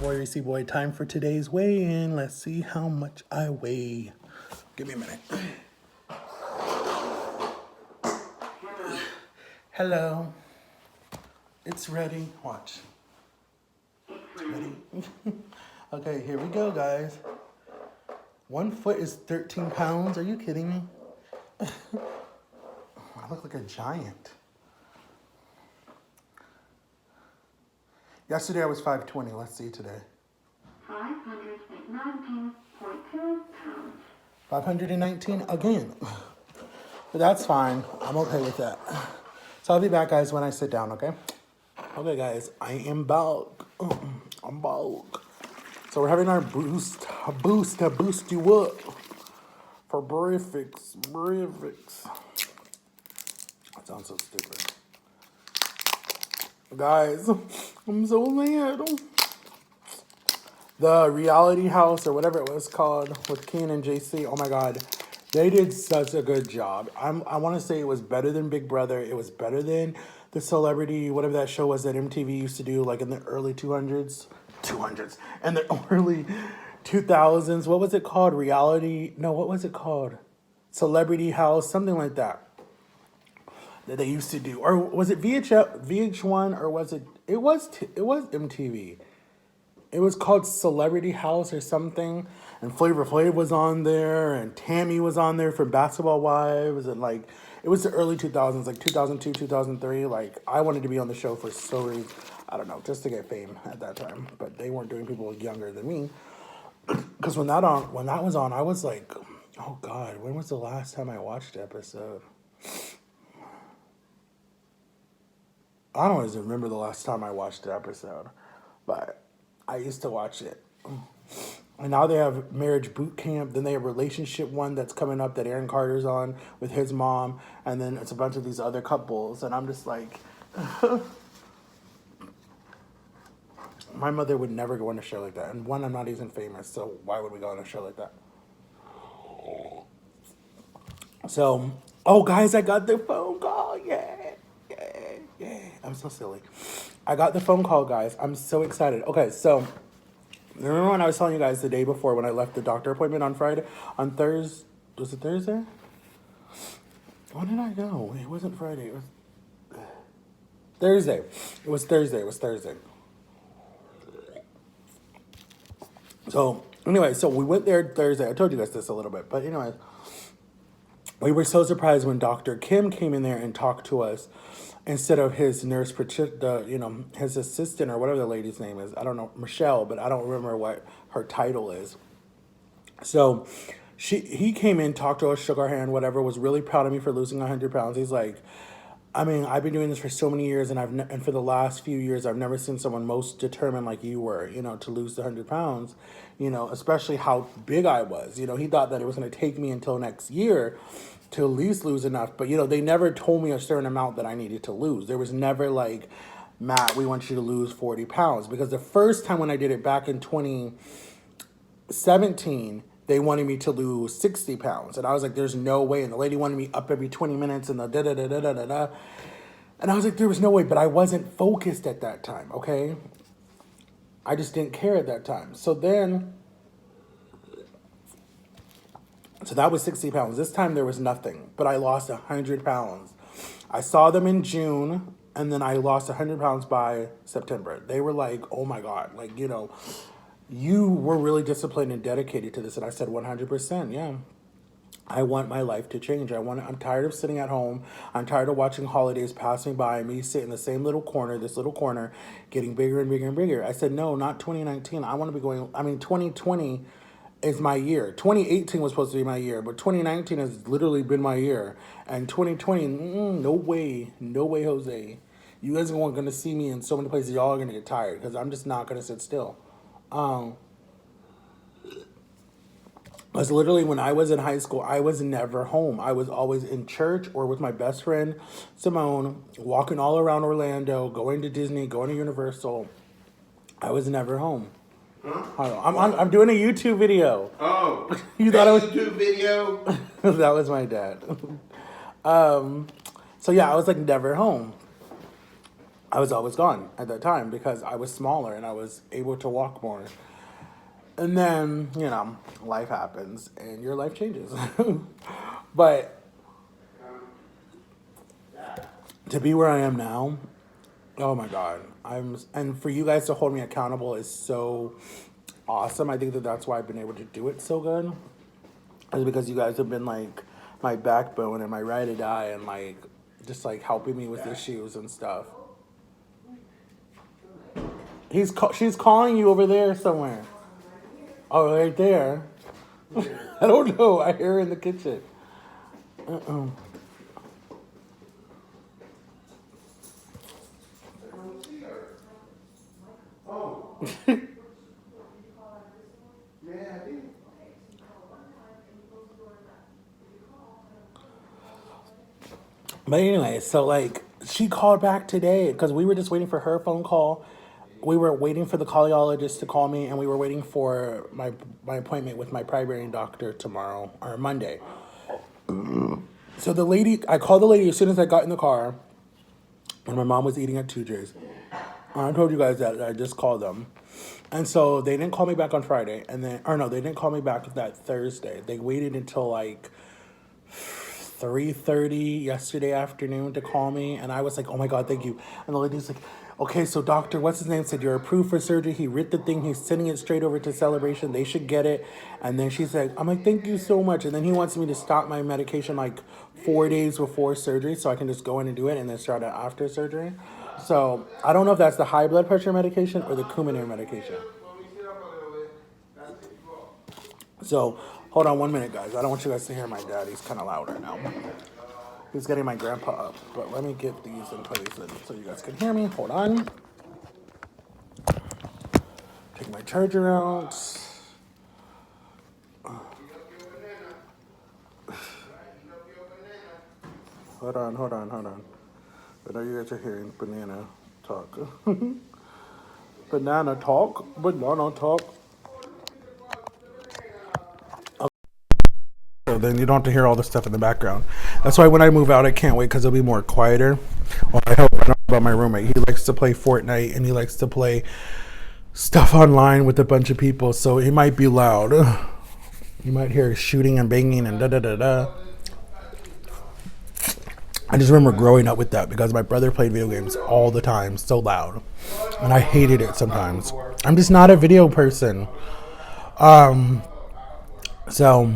boy, Reese Boy. Time for today's weigh-in. Let's see how much I weigh. Give me a minute. Hello. It's ready. Watch. Ready? Okay, here we go, guys. 1 foot is 13 pounds. Are you kidding me? I look like a giant. Yesterday I was 520. Let's see today. 519.2 pounds. 519 again. But that's fine. I'm okay with that. So I'll be back, guys, when I sit down, okay? Okay, guys, I am back. I'm back. So we're having our boost to boost you up for breakfast. That sounds so stupid. Guys, I'm so mad. The Reality House, or whatever it was called, with Keen and JC, oh my God. They did such a good job. I want to say it was better than Big Brother. It was better than the Celebrity, whatever that show was that MTV used to do, like in the early 200s, and the early 2000s. What was it called? Reality? No, what was it called? Celebrity House, something like that. That they used to do, or was it VH1, or was it? It was MTV. It was called Celebrity House or something, and Flavor Flav was on there, and Tammy was on there for Basketball Wives, and like, it was the early 2000s, like 2002, 2003. Like, I wanted to be on the show for so, I don't know, just to get fame at that time. But they weren't doing people younger than me, because when that was on, I was like, oh God, when was the last time I watched the episode? I don't even remember the last time I watched the episode, but I used to watch it. And now they have Marriage Boot Camp. Then they have Relationship One that's coming up that Aaron Carter's on with his mom. And then it's a bunch of these other couples. And I'm just like, my mother would never go on a show like that. And one, I'm not even famous, so why would we go on a show like that? So, oh guys, I got the phone call. Yeah. I'm so silly. I got the phone call, guys. I'm so excited. Okay, so remember when I was telling you guys the day before when I left the doctor appointment on Friday? On Thursday, was it Thursday? When did I go? It wasn't Friday. It was Thursday. It was Thursday. So anyway, so we went there Thursday. I told you guys this a little bit, but anyway, we were so surprised when Dr. Kim came in there and talked to us instead of his nurse, his assistant or whatever the lady's name is. I don't know, Michelle, but I don't remember what her title is. So he came in, talked to us, shook our hand, whatever, was really proud of me for losing 100 pounds. He's like, I mean, I've been doing this for so many years, and for the last few years, I've never seen someone most determined like you were, to lose the 100 pounds, especially how big I was. He thought that it was going to take me until next year to at least lose enough. But, they never told me a certain amount that I needed to lose. There was never like, Matt, we want you to lose 40 pounds. Because the first time when I did it back in 2017, they wanted me to lose 60 pounds. And I was like, there's no way. And the lady wanted me up every 20 minutes and the da-da-da-da-da-da. And I was like, there was no way. But I wasn't focused at that time, okay? I just didn't care at that time. So that was 60 pounds. This time there was nothing, but I lost 100 pounds. I saw them in June, and then I lost 100 pounds by September. They were like, oh my God, like, you were really disciplined and dedicated to this. And I said, 100%, yeah. I want my life to change. I'm tired of sitting at home. I'm tired of watching holidays pass me by, me sit in the same little corner, getting bigger and bigger and bigger. I said, no, not 2019. I want to be 2020 is my year. 2018 was supposed to be my year, but 2019 has literally been my year. And 2020, no way, Jose. You guys are going to see me in so many places. Y'all are going to get tired because I'm just not going to sit still. Because literally when I was in high school, I was never home. I was always in church or with my best friend, Simone, walking all around Orlando, going to Disney, going to Universal. I was never home. Huh? I'm doing a YouTube video. Oh, you thought I was YouTube video? That was my dad. So yeah, I was like never home. I was always gone at that time because I was smaller and I was able to walk more. And then, life happens and your life changes. But to be where I am now, oh my God. And for you guys to hold me accountable is so awesome. I think that that's why I've been able to do it so good. Is because you guys have been like my backbone and my ride or die and like just like helping me with issues and stuff. She's calling you over there somewhere. Oh, right there. I don't know. I hear her in the kitchen. But anyway, so like she called back today because we were just waiting for her phone call. We were waiting for the cardiologist to call me, and we were waiting for my appointment with my primary doctor tomorrow or Monday. So I called the lady as soon as I got in the car, and my mom was eating at 2J's. I told you guys that I just called them. And so they didn't call me back on Friday, they didn't call me back that Thursday. They waited until like 3:30 yesterday afternoon to call me, and I was like, oh my God, thank you. And the lady's like, okay, so doctor, what's his name, said you're approved for surgery. He writ the thing, he's sending it straight over to Celebration. They should get it. And then she said, I'm like, thank you so much. And then he wants me to stop my medication like 4 days before surgery so I can just go in and do it and then start it after surgery. So I don't know if that's the high blood pressure medication or the Coumadin medication. So hold on 1 minute, guys. I don't want you guys to hear my dad. He's kind of loud right now. He's getting my grandpa up. But let me get these in place so you guys can hear me. Hold on. Take my charger out. Hold on. I know you guys are hearing banana talk. Banana talk. So then you don't have to hear all the stuff in the background. That's why when I move out, I can't wait because it'll be more quieter. Well, I hope. I know about my roommate. He likes to play Fortnite and he likes to play stuff online with a bunch of people. So it might be loud. You might hear shooting and banging and da-da-da-da. I just remember growing up with that because my brother played video games all the time, so loud. And I hated it sometimes. I'm just not a video person. So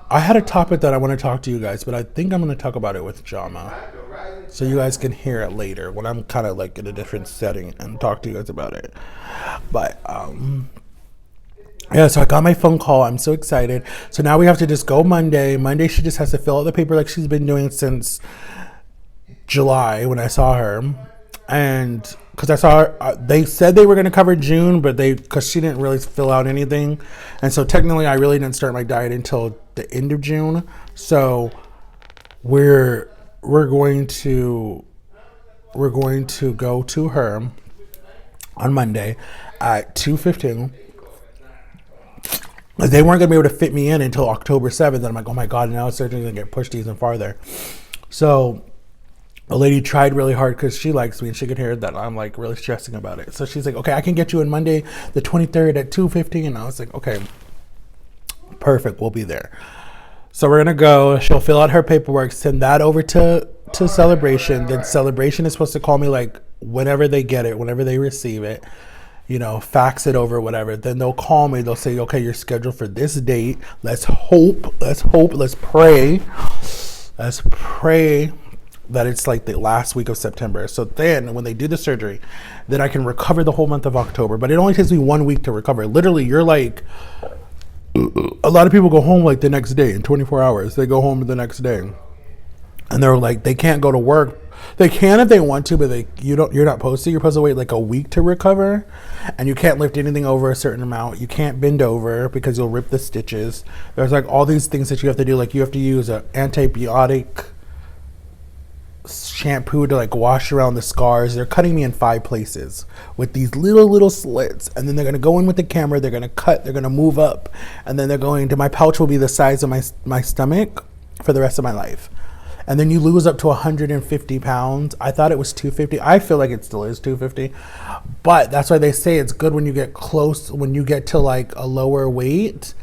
I had a topic that I want to talk to you guys, but I think I'm going to talk about it with Jama. So you guys can hear it later when I'm kind of like in a different setting and talk to you guys about it. But, yeah, so I got my phone call. I'm so excited. So now we have to just go Monday. Monday, she just has to fill out the paper like she's been doing since July when I saw her. And because I saw her, they said they were going to cover June, but because she didn't really fill out anything. And so technically, I really didn't start my diet until the end of June. So we're going to go to her on Monday at 2:15. They weren't going to be able to fit me in until October 7th. And I'm like, oh my God, now surgery's going to get pushed even farther. So the lady tried really hard because she likes me and she could hear that I'm like really stressing about it. So she's like, okay, I can get you in Monday, the 23rd at 2:15. And I was like, okay, perfect. We'll be there. So we're going to go. She'll fill out her paperwork, send that over to Celebration. Then Celebration is supposed to call me like whenever they get it, whenever they receive it. Fax it over, whatever. Then they'll call me. They'll say, okay, you're scheduled for this date. Let's pray that it's like the last week of September. So then when they do the surgery, then I can recover the whole month of October. But it only takes me 1 week to recover. Literally, you're like, a lot of people go home like the next day in 24 hours. They go home the next day. And they're like, they can't go to work. They can if they want to, but you're not supposed to. You're supposed to wait like a week to recover, and you can't lift anything over a certain amount. You can't bend over because you'll rip the stitches. There's like all these things that you have to do. Like you have to use an antibiotic shampoo to like wash around the scars. They're cutting me in 5 places with these little slits, and then they're gonna go in with the camera. They're gonna cut. They're gonna move up, and then they're going to. My pouch will be the size of my stomach for the rest of my life. and then you lose up to 150 pounds. I thought it was 250. I feel like it still is 250, but that's why they say it's good when you get close, when you get to like a lower weight.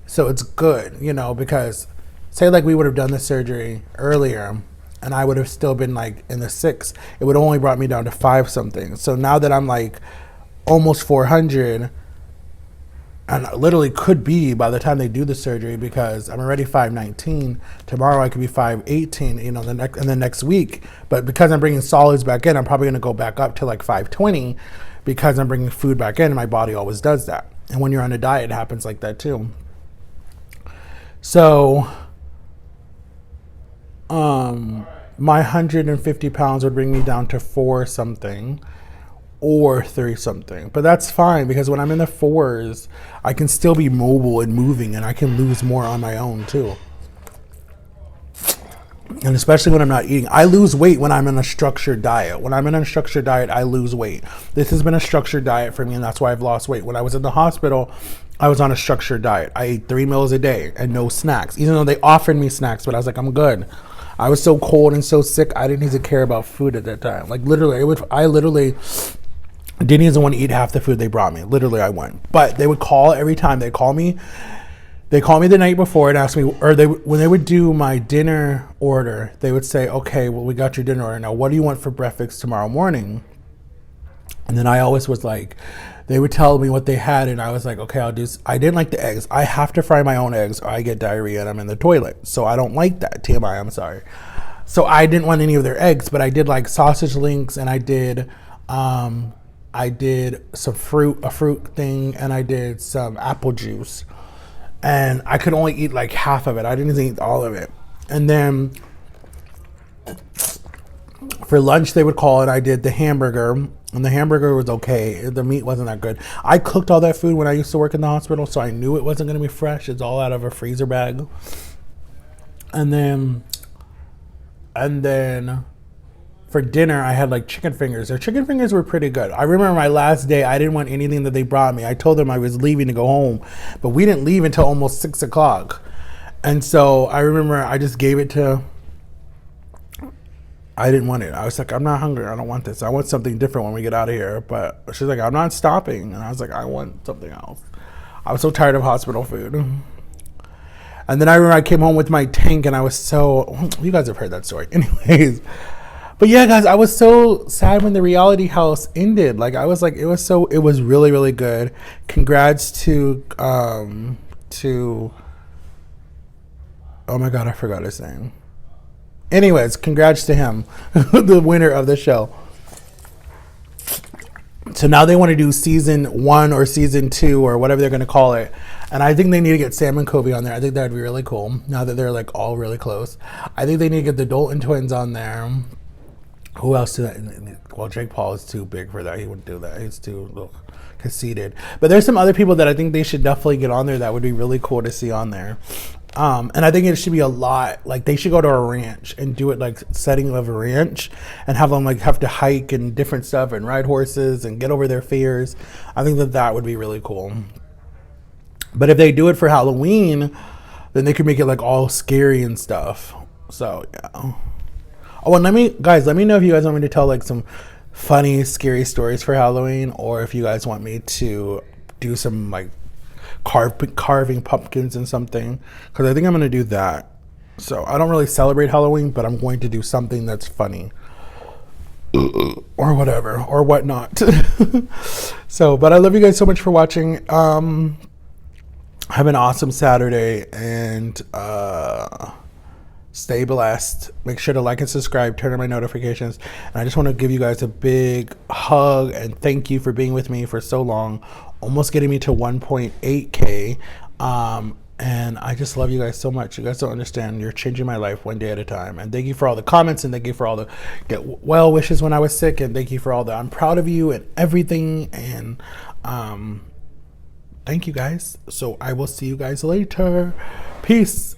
So it's good, you know, because say like we would have done the surgery earlier and I would have still been like in the 6, it would have only brought me down to 5 something. So now that I'm like almost 400, and I literally could be by the time they do the surgery, because I'm already 519. Tomorrow I could be 518, you know, the next week. But because I'm bringing solids back in, I'm probably going to go back up to like 520 because I'm bringing food back in, and my body always does that. And when you're on a diet, it happens like that too. So, my 150 pounds would bring me down to 4 something. Or 3 something, but that's fine because when I'm in the 4s, I can still be mobile and moving, and I can lose more on my own too. And especially when I'm not eating, I lose weight when I'm in a structured diet. When I'm in a structured diet, I lose weight. This has been a structured diet for me, and that's why I've lost weight. When I was in the hospital, I was on a structured diet. I ate 3 meals a day and no snacks, even though they offered me snacks, but I was like, I'm good. I was so cold and so sick, I didn't even care about food at that time. Like literally, I literally didn't even want to eat half the food they brought me. Literally, I went. But they would call every time. They call me the night before and ask me, or when they would do my dinner order, they would say, okay, well, we got your dinner order. Now, what do you want for breakfast tomorrow morning? And then I always was like, they would tell me what they had, and I was like, okay, I'll do. I didn't like the eggs. I have to fry my own eggs, or I get diarrhea and I'm in the toilet. So I don't like that. TMI, I'm sorry. So I didn't want any of their eggs, but I did like sausage links, and I did some a fruit thing, and I did some apple juice. And I could only eat like half of it. I didn't even eat all of it. And then for lunch, they would call it. I did the hamburger, and the hamburger was okay. The meat wasn't that good. I cooked all that food when I used to work in the hospital, so I knew it wasn't going to be fresh. It's all out of a freezer bag. And then for dinner, I had like chicken fingers. Their chicken fingers were pretty good. I remember my last day, I didn't want anything that they brought me. I told them I was leaving to go home, but we didn't leave until almost 6 o'clock. And so I remember I just gave it to, I didn't want it. I was like, I'm not hungry. I don't want this. I want something different when we get out of here. But she's like, I'm not stopping. And I was like, I want something else. I was so tired of hospital food. And then I remember I came home with my tank, and I was so, you guys have heard that story. Anyways. But yeah, guys, I was so sad when the reality house ended. Like, I was like, it was really, really good. Congrats to, oh my God, I forgot his name. Anyways, congrats to him, the winner of the show. So now they want to do season 1 or season 2 or whatever they're going to call it. And I think they need to get Sam and Kobe on there. I think that would be really cool now that they're like all really close. I think they need to get the Dalton twins on there. Who else did that? Well, Jake Paul is too big for that. He wouldn't do that. He's too conceited. But there's some other people that I think they should definitely get on there that would be really cool to see on there. And I think it should be a lot. Like, they should go to a ranch and do it like setting of a ranch and have them like have to hike and different stuff and ride horses and get over their fears. I think that would be really cool. But if they do it for Halloween, then they could make it like all scary and stuff. So yeah. Oh, and let me know if you guys want me to tell like some funny, scary stories for Halloween, or if you guys want me to do some like carving pumpkins and something, because I think I'm going to do that. So I don't really celebrate Halloween, but I'm going to do something that's funny or whatever or whatnot. So, but I love you guys so much for watching. Have an awesome Saturday, and stay blessed. Make sure to like and subscribe, turn on my notifications. And I just want to give you guys a big hug and thank you for being with me for so long, almost getting me to 1.8K. And I just love you guys so much. You guys don't understand. You're changing my life one day at a time. And thank you for all the comments, and thank you for all the well wishes when I was sick, and thank you for all the I'm proud of you and everything. And thank you guys. So I will see you guys later. Peace.